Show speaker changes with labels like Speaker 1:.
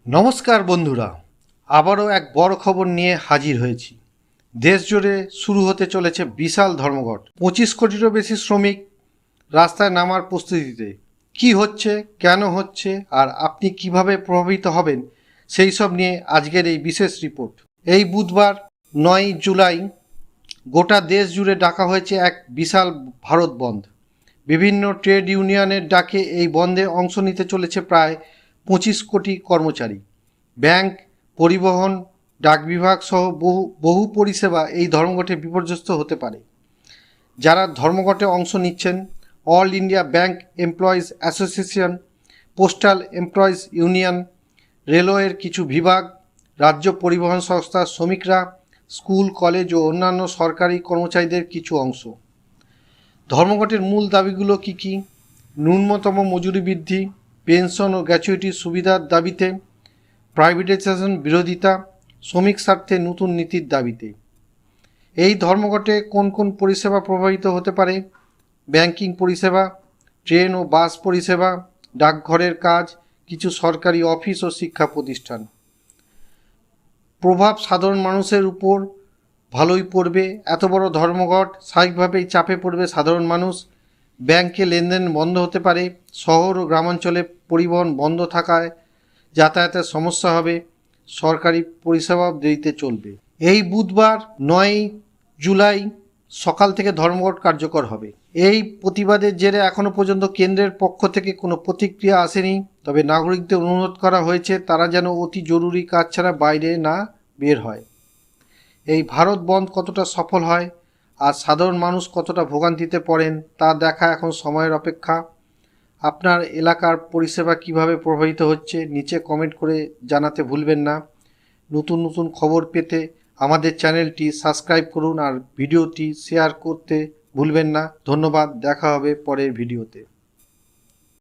Speaker 1: নমস্কার বন্ধুরা, আবারও এক বড় খবর নিয়ে হাজির হয়েছি। দেশ জুড়ে শুরু হতে চলেছে বিশাল ধর্মঘট। 25 কোটিরও বেশি শ্রমিক রাস্তায় নামার প্রস্তুতিতে। কি হচ্ছে, কেন হচ্ছে, আর আপনি কিভাবে প্রভাবিত হবেন, সেই সব নিয়ে আজকের এই বিশেষ রিপোর্ট। এই বুধবার 9 জুলাই গোটা দেশ জুড়ে ডাকা হয়েছে এক বিশাল ভারত বন্ধ। বিভিন্ন ট্রেড ইউনিয়নের ডাকে এই বন্ধে অংশ নিতে চলেছে প্রায় 25 কোটি কর্মচারী। ব্যাংক, পরিবহন, ডাক বিভাগ সহ বহু পরিষেবা এই ধর্মঘটে বিপর্যস্ত হতে পারে। যারা ধর্মঘটে অংশ নিচ্ছেন: all India bank employees association, postal employees union, রেলওয়ের কিছু বিভাগ, রাজ্য পরিবহন সংস্থার শ্রমিকরা, স্কুল, কলেজ ও অন্যান্য সরকারি কর্মচারীদের কিছু অংশ। ধর্মঘটের মূল দাবিগুলো কি কি? ন্যূনতম মজুরি বৃদ্ধি, পেনশন ও গ্র্যাচুইটির সুবিধার দাবিতে, প্রাইভেটাইজেশন বিরোধিতা, শ্রমিক স্বার্থে নতুন নীতির দাবিতে। এই ধর্মঘটে কোন কোন পরিষেবা প্রভাবিত হতে পারে? ব্যাংকিং পরিষেবা, ট্রেন ও বাস পরিষেবা, ডাকঘরের কাজ, কিছু সরকারি অফিস ও শিক্ষা প্রতিষ্ঠান। প্রভাব সাধারণ মানুষের উপর ভালোই পড়বে। এত বড় ধর্মঘট, স্বাভাবিকভাবেই চাপে পড়বে সাধারণ মানুষ। ব্যাংকে লেনদেন বন্ধ হতে পারে। শহর ও গ্রামাঞ্চলে পরিবহন বন্ধ থাকায় যাতায়াতের সমস্যা হবে। সরকারি পরিষেবা দেরিতে চলবে। এই বুধবার 9 জুলাই সকাল থেকে ধর্মঘট কার্যকর হবে। এই প্রতিবাদের জেরে এখনও পর্যন্ত কেন্দ্রের পক্ষ থেকে কোনো প্রতিক্রিয়া আসেনি। তবে নাগরিকদের অনুরোধ করা হয়েছে তারা যেন অতি জরুরি কাজ ছাড়া বাইরে না বের হয়। এই ভারত বন্ধ কতটা সফল হয় আর সাধারণ মানুষ কতটা ভোগান্তিতে পড়েন তা দেখা এখন সময়ের অপেক্ষা। আপনার এলাকার পরিষেবা কিভাবে প্রভাবিত হচ্ছে নিচে কমেন্ট করে জানাতে ভুলবেন না। নতুন নতুন খবর পেতে আমাদের চ্যানেলটি সাবস্ক্রাইব করুন আর ভিডিওটি শেয়ার করতে ভুলবেন না। ধন্যবাদ, দেখা হবে পরের ভিডিওতে।